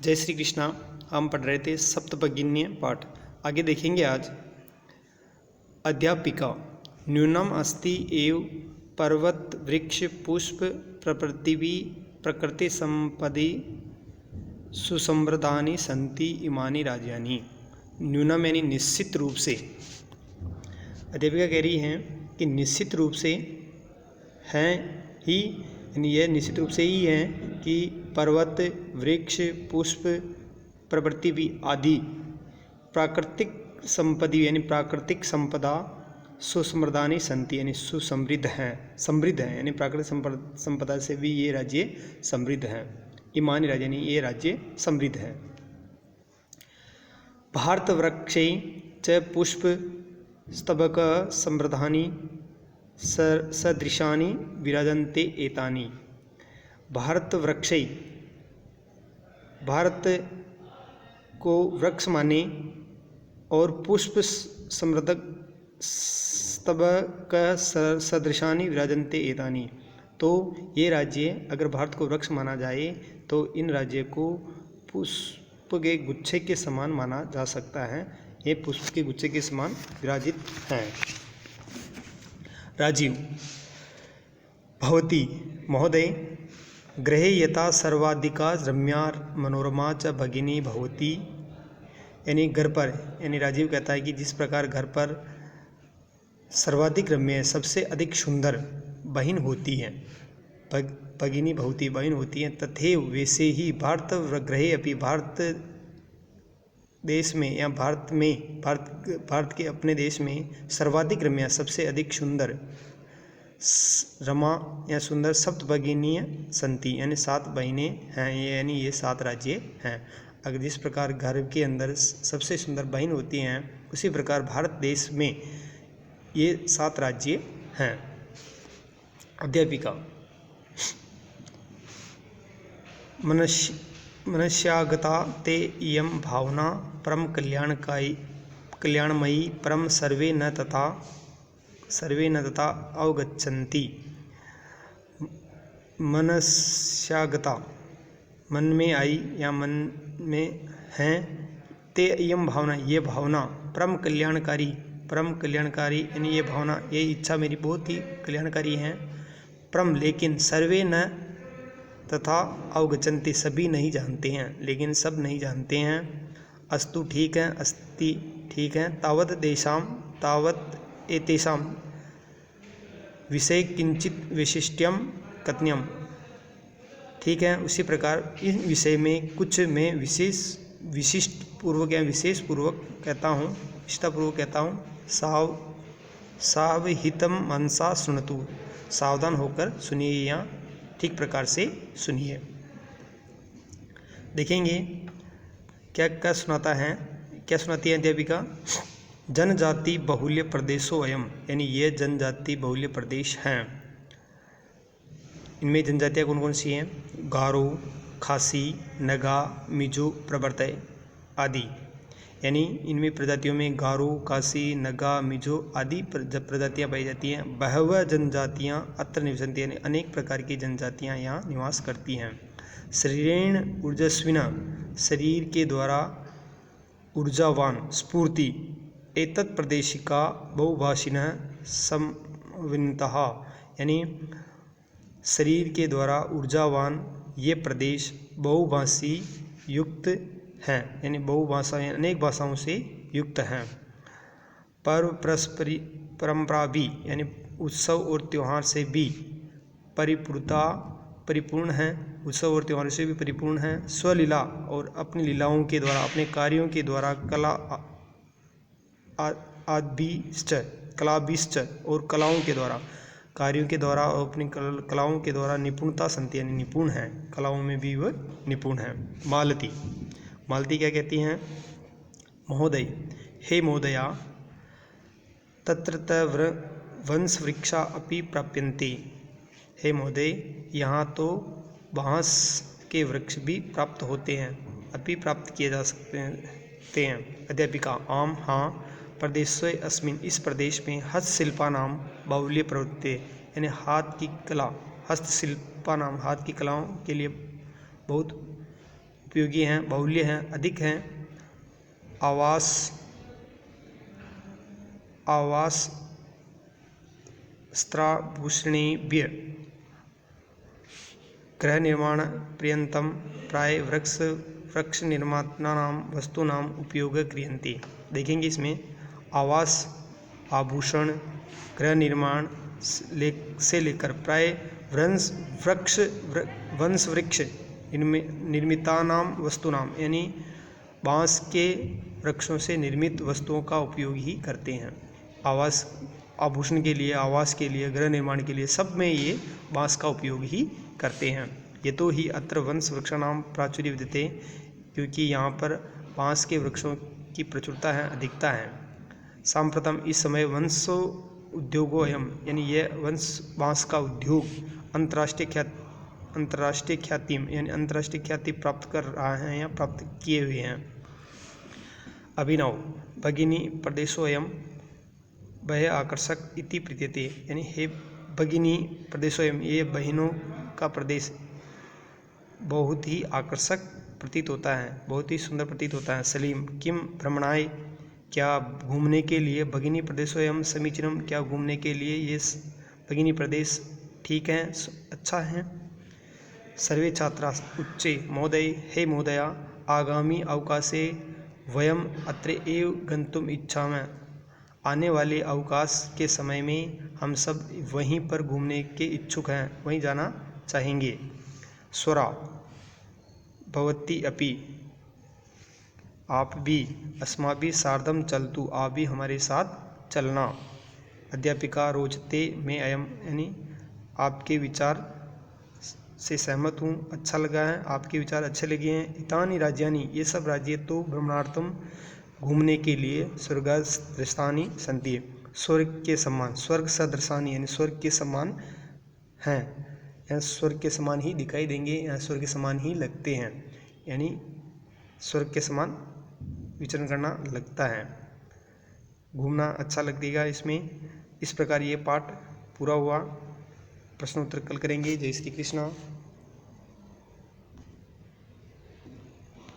जय श्री कृष्णा। हम पढ़ रहे थे सप्तपगिन्य पाठ। आगे देखेंगे आज अध्यापिका। न्यूनम अस्ति एव पर्वत वृक्ष पुष्प प्रपृथिवी प्रकृति संपदि सुसमृद्धानि सन्ति इमानि राज्यानि। न्यूनम यानी निश्चित रूप से। अध्यापिका कह रही हैं कि निश्चित रूप से हैं ही, यानी यह निश्चित रूप से ही है कि पर्वत वृक्ष पुष्प प्रपृथिवी आदि प्राकृतिक संपत्ति यानी प्राकृतिक संपदा सुसमृद्धानि सन्ति यानी सुसमृद्ध हैं, समृद्ध हैं, यानी प्राकृतिक संपदा से भी ये राज्य समृद्ध हैं। इमानि राज्य यानी ये राज्य समृद्ध है। भारत वृक्षै च पुष्प स्तबक समृद्धानि सदृशानि विराजन्ते एतानि। भारत वृक्षै, भारत को वृक्ष माने और पुष्प समृद्धक स्तबक सदृशानि विराजन्ते एतानि। तो ये राज्य अगर भारत को वृक्ष माना जाए तो इन राज्य को पुष्प के गुच्छे के समान माना जा सकता है। ये पुष्प के गुच्छे के समान विराजित हैं। राजीव भवती महोदय गृहे यथा सर्वाधिका रम्या मनोरमा च भगिनी भवती। यानी घर पर, यानी राजीव कहता है कि जिस प्रकार घर पर सर्वाधिक रम्य सबसे अधिक सुंदर बहन होती हैं, भगिनी भवती बहन होती हैं, तथैव वैसे ही भारत गृहे अपनी भारत देश में या भारत के अपने देश में सर्वाधिक रम्या सबसे अधिक सुंदर रमा या सुंदर सप्त भगिनीय संति यानी 7 बहनें हैं, यानी ये 7 राज्य हैं। अगर जिस प्रकार घर के अंदर सबसे सुंदर बहन होती हैं उसी प्रकार भारत देश में ये 7 राज्य हैं। अध्यापिका मनुष्यागता ते इयं भावना परम कल्याणमयी परम सर्वे न तथा अवगच्छन्ति। मनुष्यागता मन में आई या मन में हैं, ते इयं भावना ये भावना परम कल्याणकारी यानी ये भावना ये इच्छा मेरी बहुत ही कल्याणकारी है। परम लेकिन सर्वे न तथा अवगच्छन्ति सभी नहीं जानते हैं, लेकिन सब नहीं जानते हैं। अस्तु ठीक है, अस्ति ठीक है, तावत एतेषां विषय किंचित वैशिष्ट्यम कथनीयम। ठीक है, उसी प्रकार इस विषय में कुछ मैं विशिष्ट पूर्वक या विशेष पूर्वक कहता हूँ, विशेषतापूर्वक कहता हूँ। सावहितं मनसा सुनतु, सावधान होकर सुनिए या ठीक प्रकार से सुनिए। देखेंगे क्या क्या सुनाता है, क्या सुनाती है अध्यापिका। जनजाति बहुल्य प्रदेशो अयम, यानी ये जनजाति बहुल्य प्रदेश हैं। इनमें जनजातियाँ कौन कौन सी हैं? गारो, खासी, नगा, मिजो, प्रवर्तय आदि। यानी इनमें प्रजातियों में गारो, खासी, नगा, मिजो आदि प्रजातियाँ पाई जाती हैं। बहवः जनजातियाँ अत्र निवसन्ति, यानी अनेक प्रकार की जनजातियाँ यहाँ निवास करती हैं। शरीरेण ऊर्जस्विना, शरीर के द्वारा ऊर्जावान, स्फूर्ति। एतत् प्रदेशिका बहुभाषिणः समन्वितः, यानी शरीर के द्वारा ऊर्जावान ये प्रदेश बहुभाषी युक्त हैं, यानी बहुभाषाएं अनेक भाषाओं से युक्त हैं। पर्व परंपरा भी, यानी उत्सव और त्यौहार से भी परिपूर्ण हैं, उत्सव और त्योहारों से भी परिपूर्ण हैं। स्वलीला और अपनी लीलाओं के द्वारा, अपने कार्यों के द्वारा, कलाभिश्च और कलाओं के द्वारा, कार्यों के द्वारा और अपनी कलाओं के द्वारा निपुणता संति यानी निपुण हैं, कलाओं में भी वह निपुण हैं। मालती क्या कहती हैं? महोदय, हे महोदया, तत्र वंशवृक्षा अपि प्राप्यन्ते। हे महोदय, यहाँ तो बांस के वृक्ष भी प्राप्त होते हैं, अपि प्राप्त किए जा सकते हैं। अध्यापिका आम हाँ, प्रदेशे अस्मिन् इस प्रदेश में हस्तशिल्पानां बाहुल्य प्रवृत्ति, यानी हाथ की कला, हस्तशिल्पानां हाथ की कलाओं के लिए बहुत उपयोगी हैं, बाहुल्य हैं, अधिक हैं, आवास स्त्राभूषणेभ्य गृह निर्माण पर्यन्तं प्राय वृक्ष निर्माणानां वस्तूनां उपयोग क्रियन्ते। देखेंगे इसमें आवास, आभूषण, गृह निर्माण से लेकर प्राय वंश वृक्ष निर्मितानां वस्तुनां यानी बांस के वृक्षों से निर्मित वस्तुओं का उपयोग ही करते हैं। आवास, आभूषण के लिए, आवास के लिए, गृह निर्माण के लिए, सब में ये बांस का उपयोग ही करते हैं। यतो ही अत्र वंश वृक्षाणां प्राचुर्य विद्यते, क्योंकि यहाँ पर बांस के वृक्षों की प्रचुरता है, अधिकता है। सांप्रतम इस समय वंशो उद्योगोऽयं यानी यह बांस का उद्योग अंतर्राष्ट्रीय ख्याति प्राप्त कर रहा है या प्राप्त किए हुए हैं। अभिनव भगिनी प्रदेशोऽयं बह आकर्षक इति प्रतीयते, यानी हे भगिनी प्रदेशोऽयं, ये बहनों का प्रदेश बहुत ही आकर्षक प्रतीत होता है, बहुत ही सुंदर प्रतीत होता है। सलीम किम भ्रमणाय, क्या घूमने के लिए, भगिनी प्रदेशोऽयं समीचीनम, क्या घूमने के लिए ये भगिनी प्रदेश ठीक है, अच्छा है। सर्वे छात्रा उच्चे महोदय, हे महोदया, आगामी अवकाशे वयम अत्र एव गंतुम इच्छामः, आने वाले अवकाश के समय में हम सब वहीं पर घूमने के इच्छुक हैं, वहीं जाना चाहेंगे। स्वरा भवती अपि, आप भी, अस्माभिः सार्धं चलतु, आप भी हमारे साथ चलना। अध्यापिका रोचते में अयम, यानी आपके विचार से सहमत हूँ, अच्छा लगा है, आपके विचार अच्छे लगे हैं। इतानि राज्यानि, ये सब राज्य तो भ्रमणार्थम घूमने के लिए, स्वर्गसदृशानि सन्ति, स्वर्ग के समान, स्वर्ग सदृशानि यानी स्वर्ग के समान हैं, यहाँ स्वर्ग के समान ही दिखाई देंगे, यहाँ स्वर्ग के समान ही लगते हैं, यानी स्वर्ग के समान विचरण करना लगता है, घूमना अच्छा लगेगा इसमें। इस प्रकार ये पाठ पूरा हुआ। प्रश्न उत्तर कल करेंगे। जय श्री कृष्णा।